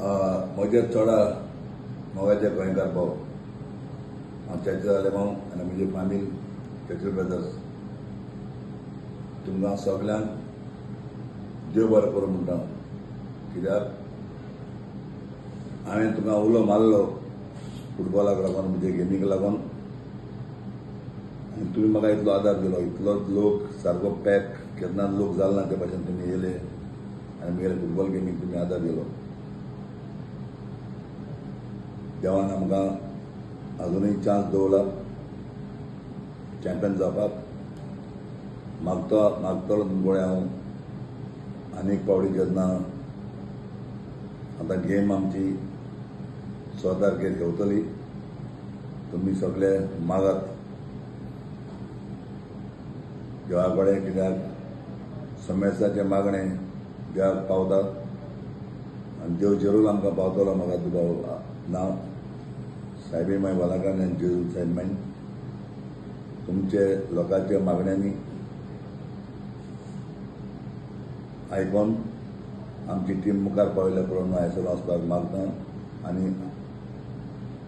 म्हजे चोडा मोगाचे गोंयकार भाव हांव चर्चे जाले भाव आनी म्हजी फामील चर्चे ब्रदर्स तुमकां सगळ्यांक देव बरें करूं म्हणटा कित्याक हांवें तुमकां उलो मारलो फुटबॉलाक लागून म्हणजे गेमीक लागून आनी तुमी म्हाका इतलो आदार दिलो इतलो लोक सारको पॅक केन्ना लोक जालो ना ते भाशेन तुमी येयले आनी म्हगेले फुटबॉल गेमीक तुमी आदार दिलो देवान आमकां अजुनूय चान्स दवरला चॅम्पियन जावपाक मागतलो तुमकोडे हांव आनीक पावटी जेन्ना आतां गेम आमची 6 तारखेर घेवतली तुमी सगळे मागात देवा कडेन कित्याक समेस्ताचें मागणें देवाक पावता आनी देव जरूर आमकां पावतलो म्हाका तुका नांव सायबी माय वालाकान आनी जेजू सेंटमेंट तुमचे लोकांचे मागण्यांनी आयकोन आमची टीम मुखार पावयल्या पुरोन हांयसर वचपाक मागता आनी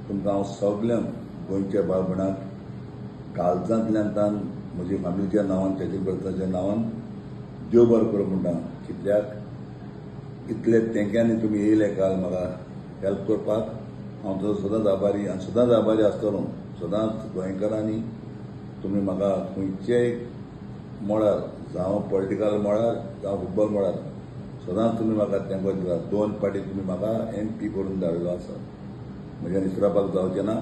तुमकां हांव सगळ्यांक गोंयच्या भाव भयणांक काळजांतल्यान म्हजी फामिलीच्या नांवान चर्चिब्रताच्या नांवान देव बरें करूं म्हणटा कित्याक इतले तेंक्यांनी तुमी येयले काल म्हाका हेल्प करपाक हांव तुजो सदांच आभारी आनी सदांच आभारी आसतलो सदांच गोंयकारांनी तुमी म्हाका खंयचेय मळार जावं पॉलिटिकल मळार जावं फुटबॉल मळार सदांच तुमी म्हाका तेंको दिला 2 फावटी तुमी म्हाका MP करून धाडलो आसा म्हज्यान विसरपाक जावचें ना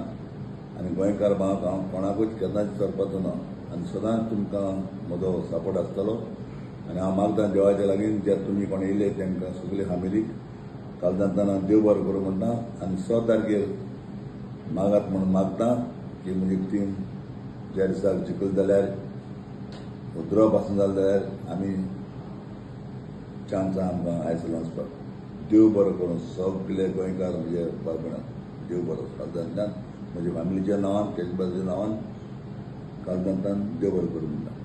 आनी गोंयकार भावाक हांव कोणाकूच केन्नाच विसरपाचो ना आनी सदांच तुमकां म्हजो सपोर्ट आसतलो आनी हांव मागता देवाचे लागीं जे तुमी कोण येयले तांकां सगळे फामिलीक काळजांतल्यान देव बरें करूं म्हणटा आनी 6 तारखेर मागात म्हणून मागता की म्हजी टीम ज्या दिसाक जिखली जाल्यार ड्रॉ पासून जालें जाल्यार आमी चान्स आमकां आयसर वचपाक देव बरें करूं सगळे गोंयकार म्हजे भाव भयणांक देव बरो काळजांतल्यान म्हज्या फामिलीच्या नांवान केशबाच्या नांवान काळजांतल्यान देव बरें करूं म्हणटा